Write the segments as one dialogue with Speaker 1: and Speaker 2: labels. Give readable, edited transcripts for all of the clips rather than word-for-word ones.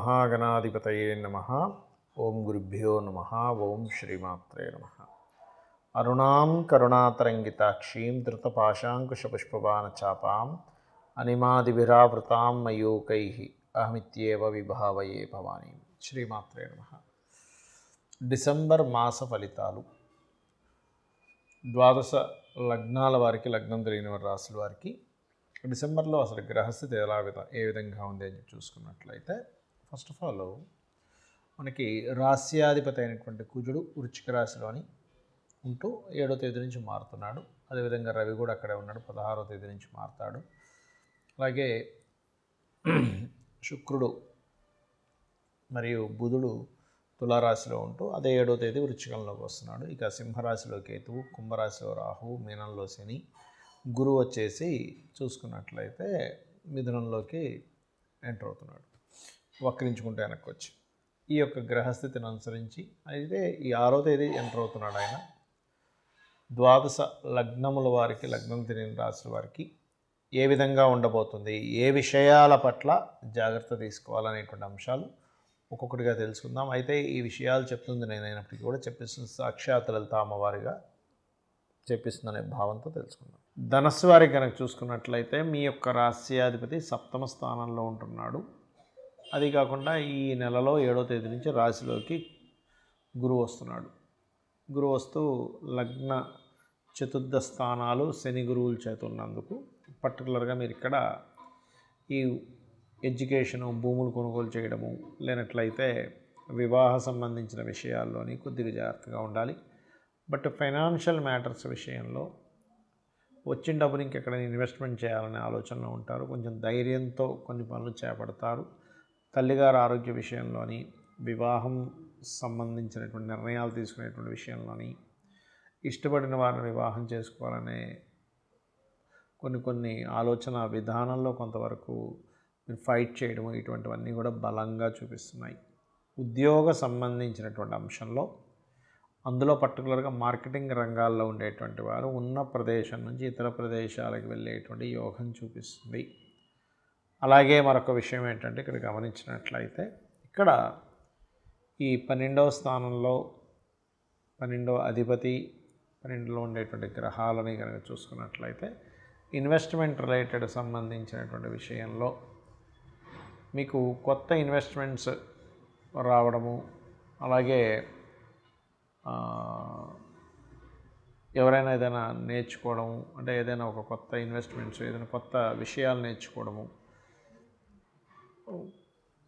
Speaker 1: శ్రీమహాగణాధిపతయే నమః. ఓం గురుభ్యో నమః. ఓం శ్రీమాత్రే నమః. అరుణాం కరుణాతరంగితాక్షీం ధృతపాశాంకుశపుష్పబాణచాపాం అనిమాదిభిరావృతాం మయూకైః అహమిత్యేవ విభావయే భవానీ. శ్రీమాత్రే నమః. డిసెంబర్ మాస ఫలితాలు. ద్వాదశ లగ్నాల వారికి, లగ్నం తెలియని రాశుల వారికి డిసెంబర్లో అసలు గ్రహస్థితి ఏ విధంగా ఉంది అని చూసుకున్నట్లయితే, ఫస్ట్ ఆఫ్ ఆల్ మనకి రాస్యాధిపతి అయినటువంటి కుజుడు వృశ్చిక రాశిలోని ఉంటూ 7వ తేదీ నుంచి మారుతున్నాడు. అదేవిధంగా రవి కూడా అక్కడే ఉన్నాడు, 16వ తేదీ నుంచి మారుతాడు. అలాగే శుక్రుడు మరియు బుధుడు తులారాశిలో ఉంటూ అదే 7వ తేదీ వృశ్చికంలోకి వస్తున్నాడు. ఇక సింహరాశిలో కేతువు, కుంభరాశిలో రాహువు, మీనంలో శని, గురువు వచ్చేసి చూసుకున్నట్లయితే మిథునంలోకి ఎంటర్ అవుతున్నాడు, వక్రించుకుంటే వెనక్కి వచ్చి. ఈ యొక్క గ్రహస్థితిని అనుసరించి అయితే ఈ 6వ తేదీ ఎంటర్ అవుతున్నాడు ఆయన. ద్వాదశ లగ్నముల వారికి, లగ్నం తెలియని రాశుల వారికి ఏ విధంగా ఉండబోతుంది, ఏ విషయాల పట్ల జాగ్రత్త తీసుకోవాలనేటువంటి అంశాలు ఒక్కొక్కటిగా తెలుసుకుందాం. అయితే ఈ విషయాలు చెప్తుంది నేనైనప్పటికీ కూడా చెప్పిస్తుంది సాక్షాత్ లలిత అమ్మవారిగా చెప్పిస్తుందనే భావంతో తెలుసుకుందాం. ధనస్సు వారికి కనుక చూసుకున్నట్లయితే మీ యొక్క రాశ్యాధిపతి 7వ స్థానంలో ఉంటున్నాడు. అది కాకుండా ఈ నెలలో 7వ తేదీ నుంచి రాశిలోకి గురువు వస్తున్నాడు. గురువు వస్తూ లగ్న చతుర్థ స్థానాలు శని గురువుల చేత ఉన్నందుకు పర్టికులర్గా మీరు ఇక్కడ ఈ ఎడ్యుకేషను, భూములు కొనుగోలు చేయడము, లేనట్లయితే వివాహ సంబంధించిన విషయాల్లోని కొద్దిగా జాగ్రత్తగా ఉండాలి. బట్ ఫైనాన్షియల్ మ్యాటర్స్ విషయంలో వచ్చిన డబ్బుని ఇంకెక్కడైనా ఇన్వెస్ట్మెంట్ చేయాలనే ఆలోచనలో ఉంటారు. కొంచెం ధైర్యంతో కొన్ని పనులు చేపడతారు. తల్లిగారి ఆరోగ్య విషయంలోని, వివాహం సంబంధించినటువంటి నిర్ణయాలు తీసుకునేటువంటి విషయంలోని, ఇష్టపడిన వారిని వివాహం చేసుకోవాలనే కొన్ని ఆలోచన విధానంలో కొంతవరకు మీరు ఫైట్ చేయడము, ఇటువంటివన్నీ కూడా బలంగా చూపిస్తున్నాయి. ఉద్యోగ సంబంధించినటువంటి అంశంలో, అందులో పర్టికులర్గా మార్కెటింగ్ రంగాల్లో ఉండేటువంటి వారు ఉన్న ప్రదేశం నుంచి ఇతర ప్రదేశాలకు వెళ్ళేటువంటి యోగం చూపిస్తుంది. అలాగే మరొక విషయం ఏంటంటే, ఇక్కడ గమనించినట్లయితే ఇక్కడ ఈ 12వ స్థానంలో 12వ అధిపతి, 12లో ఉండేటువంటి గ్రహాలని కనుక చూసుకున్నట్లయితే ఇన్వెస్ట్మెంట్ రిలేటెడ్ సంబంధించినటువంటి విషయంలో మీకు కొత్త ఇన్వెస్ట్మెంట్స్ రావడము, అలాగే ఎవరైనా ఏదైనా నేర్చుకోవడము, అంటే ఏదైనా ఒక కొత్త ఇన్వెస్ట్మెంట్స్, ఏదైనా కొత్త విషయాలు నేర్చుకోవడము,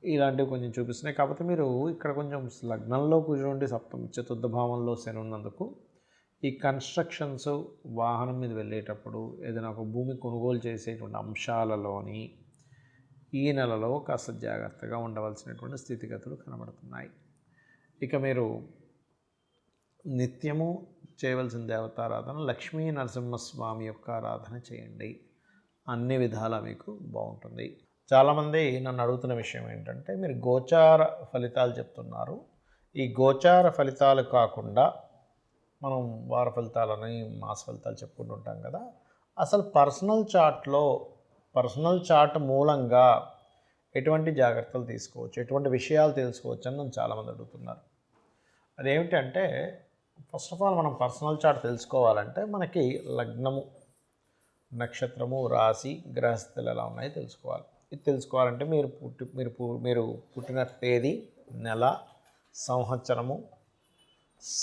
Speaker 1: ఇలాంటివి కొంచెం చూపిస్తున్నాయి. కాకపోతే మీరు ఇక్కడ కొంచెం లగ్నంలో కూర్చుండి చతుర్థ భావంలో శని ఉన్నందుకు ఈ కన్స్ట్రక్షన్స్, వాహనం మీద వెళ్ళేటప్పుడు, ఏదైనా ఒక భూమి కొనుగోలు చేసేటువంటి అంశాలలోని ఈ నెలలో కాస్త జాగ్రత్తగా ఉండవలసినటువంటి స్థితిగతులు కనబడుతున్నాయి. ఇక మీరు నిత్యము చేయవలసిన దేవతారాధన లక్ష్మీ నరసింహస్వామి యొక్క ఆరాధన చేయండి. అన్ని విధాలా మీకు బాగుంటుంది. చాలామంది నన్ను అడుగుతున్న విషయం ఏంటంటే, మీరు గోచార ఫలితాలు చెప్తున్నారు, ఈ గోచార ఫలితాలు కాకుండా మనం వార ఫలితాలని, మాస ఫలితాలు చెప్పుకుంటూ ఉంటాం కదా, అసలు పర్సనల్ చార్ట్ మూలంగా ఎటువంటి జాగ్రత్తలు తీసుకోవచ్చు, ఎటువంటి విషయాలు తెలుసుకోవచ్చు అని నన్ను చాలామంది అడుగుతున్నారు. అదేమిటంటే, ఫస్ట్ ఆఫ్ ఆల్ మనం పర్సనల్ చార్ట్ తెలుసుకోవాలంటే మనకి లగ్నము, నక్షత్రము, రాశి, గ్రహస్థితులు ఎలా ఉన్నాయో తెలుసుకోవాలి. ఇది తెలుసుకోవాలంటే మీరు పుట్టిన తేదీ, నెల, సంవత్సరము,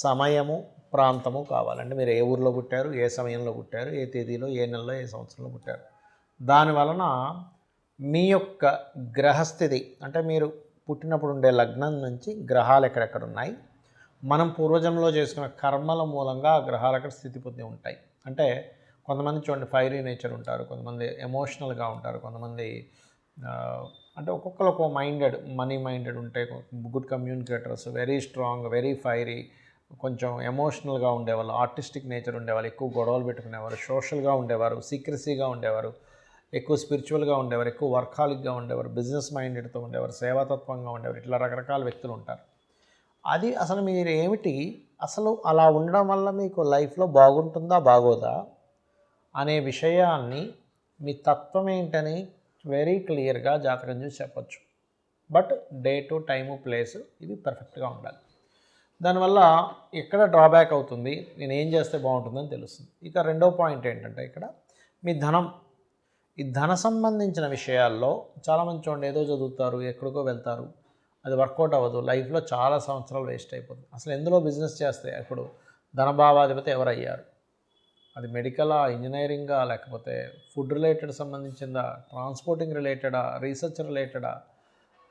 Speaker 1: సమయము, ప్రాంతము కావాలంటే మీరు ఏ ఊరిలో పుట్టారు, ఏ సమయంలో పుట్టారు, ఏ తేదీలో, ఏ నెలలో, ఏ సంవత్సరంలో పుట్టారు. దానివలన మీ యొక్క గ్రహస్థితి, అంటే మీరు పుట్టినప్పుడు ఉండే లగ్నం నుంచి గ్రహాలు ఎక్కడెక్కడ ఉన్నాయి, మనం పూర్వజన్మలో చేసుకున్న కర్మల మూలంగా ఆ గ్రహాలు అక్కడ స్థితి పొంది ఉంటాయి. అంటే కొంతమంది చూడండి ఫైరీ నేచర్ ఉంటారు, కొంతమంది ఎమోషనల్గా ఉంటారు, కొంతమంది అంటే ఒక్కొక్కరు ఒక్కో మనీ మైండెడ్ ఉంటే, good communicators, very strong, very fiery, కొంచెం ఎమోషనల్గా ఉండేవాళ్ళు, ఆర్టిస్టిక్ నేచర్ ఉండేవాళ్ళు, ఎక్కువ గొడవలు పెట్టుకునేవారు, సోషల్గా ఉండేవారు, సీక్రసీగా ఉండేవారు, ఎక్కువ స్పిరిచువల్గా ఉండేవారు, ఎక్కువ వర్కాలిక్గా ఉండేవారు, బిజినెస్ మైండెడ్తో ఉండేవారు, సేవాతత్వంగా ఉండేవారు, ఇట్లా రకరకాల వ్యక్తులు ఉంటారు. అది అసలు మీరు ఏమిటి, అసలు అలా ఉండడం వల్ల మీకు లైఫ్లో బాగుంటుందా బాగోదా అనే విషయాన్ని, మీ తత్వం ఏంటని వెరీ క్లియర్గా జాతకం చూసి చెప్పచ్చు. బట్ డేటు, టైము, ప్లేసు ఇవి పర్ఫెక్ట్గా ఉండాలి. దానివల్ల ఎక్కడ డ్రాబ్యాక్ అవుతుంది, నేను ఏం చేస్తే బాగుంటుందని తెలుస్తుంది. ఇక రెండో పాయింట్ ఏంటంటే ఇక్కడ మీ ధనం, ఈ ధన సంబంధించిన విషయాల్లో చాలామంది చూడండి ఏదో చదువుతారు, ఎక్కడికో వెళ్తారు, అది వర్కౌట్ అవ్వదు, లైఫ్లో చాలా సంవత్సరాలు వేస్ట్ అయిపోతుంది. అసలు ఎందులో బిజినెస్ చేస్తే ఇప్పుడు ధనభావాధిపతి ఎవరయ్యారు, అది మెడికలా, ఇంజనీరింగా, లేకపోతే ఫుడ్ రిలేటెడ్ సంబంధించిందా, ట్రాన్స్పోర్టింగ్ రిలేటెడా, రీసెర్చ్ రిలేటెడా,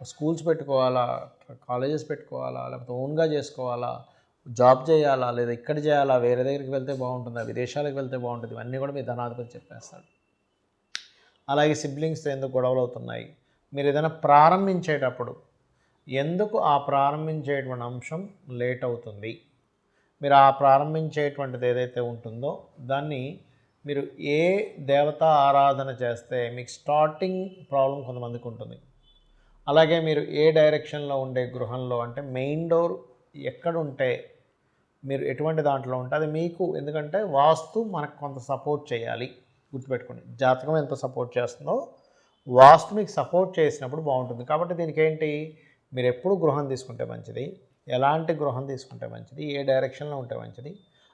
Speaker 1: స్కూల్స్ పెట్టుకోవాలా, కాలేజెస్ పెట్టుకోవాలా, లేకపోతే ఓన్గా చేసుకోవాలా, జాబ్ చేయాలా, లేదా ఇక్కడ చేయాలా, వేరే దగ్గరికి వెళ్తే బాగుంటుందా, విదేశాలకు వెళ్తే బాగుంటుంది, ఇవన్నీ కూడా మీ ధనాధిపతి చెప్పేస్తాడు. అలాగే సిబ్లింగ్స్తో ఎందుకు గొడవలు అవుతున్నాయి, మీరు ఏదైనా ప్రారంభించేటప్పుడు ఎందుకు ఆ ప్రారంభించేటువంటి అంశం లేట్ అవుతుంది, మీరు ఆ ప్రారంభించేటువంటిది ఏదైతే ఉంటుందో దాన్ని మీరు ఏ దేవతా ఆరాధన చేస్తే మీకు స్టార్టింగ్ ప్రాబ్లం కొంతమందికి ఉంటుంది. అలాగే మీరు ఏ డైరెక్షన్లో ఉండే గృహంలో, అంటే మెయిన్ డోర్ ఎక్కడుంటే, మీరు ఎటువంటి దాంట్లో ఉంటే అది మీకు, ఎందుకంటే వాస్తు మనకు కొంత సపోర్ట్ చేయాలి, గుర్తుపెట్టుకోండి. జాతకం ఎంత సపోర్ట్ చేస్తుందో వాస్తు మీకు సపోర్ట్ చేసినప్పుడు బాగుంటుంది. కాబట్టి దీనికి ఏంటి, మీరు ఎప్పుడు గృహం తీసుకుంటే మంచిది, ఎలాంటి గృహం తీసుకుంటే మంచిది, ఏ డైరెక్షన్లో ఉంటే మంచిది,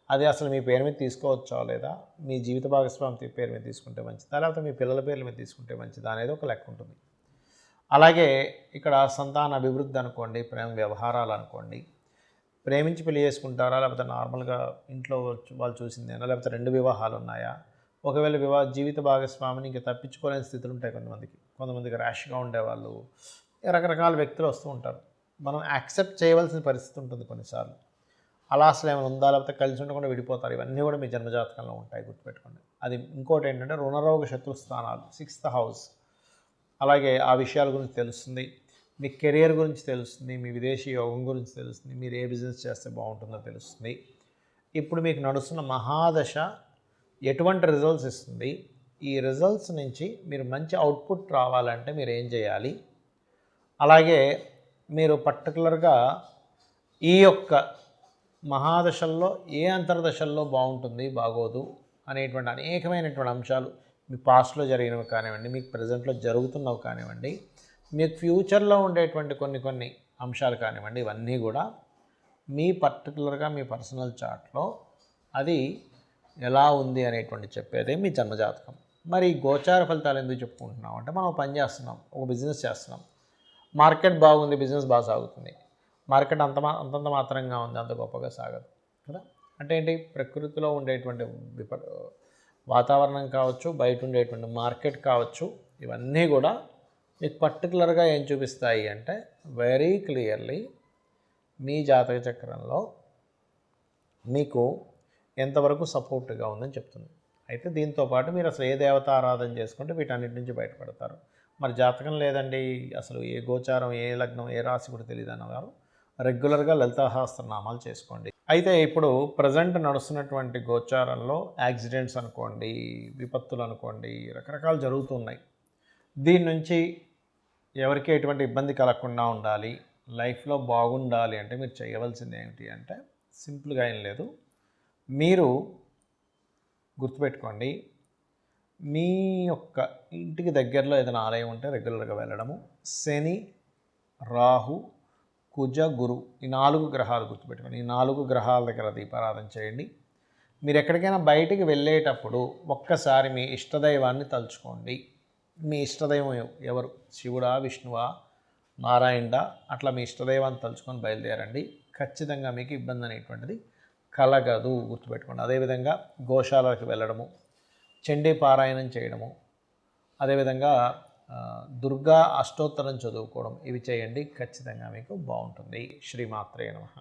Speaker 1: అది అసలు మీ పేరు మీద తీసుకోవచ్చా లేదా, మీ జీవిత భాగస్వామి పేరు మీద తీసుకుంటే మంచిదా, లేకపోతే మీ పిల్లల పేర్ల మీద తీసుకుంటే మంచిదా అనేది ఒక లెక్క ఉంటుంది. అలాగే ఇక్కడ సంతాన అభివృద్ధి అనుకోండి, ప్రేమ వ్యవహారాలు అనుకోండి, ప్రేమించి పెళ్లి చేసుకుంటారా, లేకపోతే నార్మల్గా ఇంట్లో వాళ్ళు చూసిందేనా, లేకపోతే 2 వివాహాలు ఉన్నాయా, ఒకవేళ జీవిత భాగస్వామిని ఇంకా తప్పించుకోలేని స్థితులు ఉంటాయి కొంతమందికి ర్యాష్గా ఉండేవాళ్ళు, రకరకాల వ్యక్తులు వస్తూ ఉంటారు. మనం యాక్సెప్ట్ చేయవలసిన పరిస్థితి ఉంటుంది కొన్నిసార్లు. అలా అసలు ఏమైనా ఉందా, లేకపోతే కలిసి ఉండకుండా విడిపోతారు, ఇవన్నీ కూడా మీ జన్మజాతకంలో ఉంటాయి, గుర్తుపెట్టుకోండి. అది ఇంకోటి ఏంటంటే రుణరోగ శత్రు స్థానాలు, 6th హౌస్, అలాగే ఆ విషయాల గురించి తెలుస్తుంది, మీ కెరియర్ గురించి తెలుస్తుంది, మీ విదేశీ యోగం గురించి తెలుస్తుంది, మీరు ఏ బిజినెస్ చేస్తే బాగుంటుందో తెలుస్తుంది. ఇప్పుడు మీకు నడుస్తున్న మహాదశ ఎటువంటి రిజల్ట్స్ ఇస్తుంది, ఈ రిజల్ట్స్ నుంచి మీరు మంచి అవుట్పుట్ రావాలంటే మీరు ఏం చేయాలి, అలాగే మీరు పర్టికులర్గా ఈ యొక్క మహాదశల్లో ఏ అంతర్దశల్లో బాగుంటుంది, బాగోదు అనేటువంటి అనేకమైనటువంటి అంశాలు, మీ పాస్ట్లో జరిగినవి కానివ్వండి, మీకు ప్రజెంట్లో జరుగుతున్నవి కానివ్వండి, మీకు ఫ్యూచర్లో ఉండేటువంటి కొన్ని అంశాలు కానివ్వండి, ఇవన్నీ కూడా మీ పర్టికులర్గా మీ పర్సనల్ చార్ట్లో అది ఎలా ఉంది అనేటువంటి చెప్పేదే మీ జన్మజాతకం. మరి గోచార ఫలితాలు ఎందుకు చెప్పుకుంటున్నాం అంటే, మనం పని చేస్తున్నాం, ఒక బిజినెస్ చేస్తున్నాం, మార్కెట్ బాగుంది, బిజినెస్ బాగా సాగుతుంది, మార్కెట్ అంతంత మాత్రంగా ఉంది, అంత గొప్పగా సాగదు కదా. అంటే ఏంటి, ప్రకృతిలో ఉండేటువంటి వాతావరణం కావచ్చు, బయట ఉండేటువంటి మార్కెట్ కావచ్చు, ఇవన్నీ కూడా మీకు పర్టికులర్గా ఏం చూపిస్తాయి అంటే, వెరీ క్లియర్లీ మీ జాతక చక్రంలో మీకు ఎంతవరకు సపోర్ట్గా ఉందని చెప్తుంది. అయితే దీంతోపాటు మీరు అసలు ఏ దేవత ఆరాధన చేసుకుంటే వీటన్నిటి నుంచి బయటపడతారు. మరి జాతకం లేదండి, అసలు ఏ గోచారం, ఏ లగ్నం, ఏ రాశి కూడా తెలియదు అన్నవారు రెగ్యులర్గా లలితాసహస్రనామాలు చేసుకోండి. అయితే ఇప్పుడు ప్రజెంట్ నడుస్తున్నటువంటి గోచారంలో యాక్సిడెంట్స్ అనుకోండి, విపత్తులు అనుకోండి, రకరకాలు జరుగుతున్నాయి. దీని నుంచి ఎవరికి ఎటువంటి ఇబ్బంది కలగకుండా ఉండాలి, లైఫ్లో బాగుండాలి అంటే మీరు చేయవలసింది ఏమిటి అంటే, సింపుల్గా ఏం లేదు, మీరు గుర్తుపెట్టుకోండి, మీ యొక్క ఇంటికి దగ్గరలో ఏదైనా ఆలయం ఉంటే రెగ్యులర్గా వెళ్ళడము, శని, రాహు, కుజ, గురు, ఈ 4 గ్రహాలు గుర్తుపెట్టుకోండి, ఈ 4 గ్రహాల దగ్గర దీపారాధన చేయండి. మీరు ఎక్కడికైనా బయటికి వెళ్ళేటప్పుడు ఒక్కసారి మీ ఇష్టదైవాన్ని తలుచుకోండి. మీ ఇష్టదైవం ఎవరు, శివుడా, విష్ణువా, నారాయణుడా, అట్లా మీ ఇష్టదైవాన్ని తలుచుకొని బయలుదేరండి. ఖచ్చితంగా మీకు ఇబ్బంది అనేటువంటిది కలగదు, గుర్తుపెట్టుకోండి. అదేవిధంగా గోశాలకు వెళ్ళడము, చండీ పారాయణం చేయడము, అదేవిధంగా దుర్గా అష్టోత్తరం చదువుకోవడం, ఇవి చేయండి, ఖచ్చితంగా మీకు బాగుంటుంది. శ్రీమాత్రే నమః.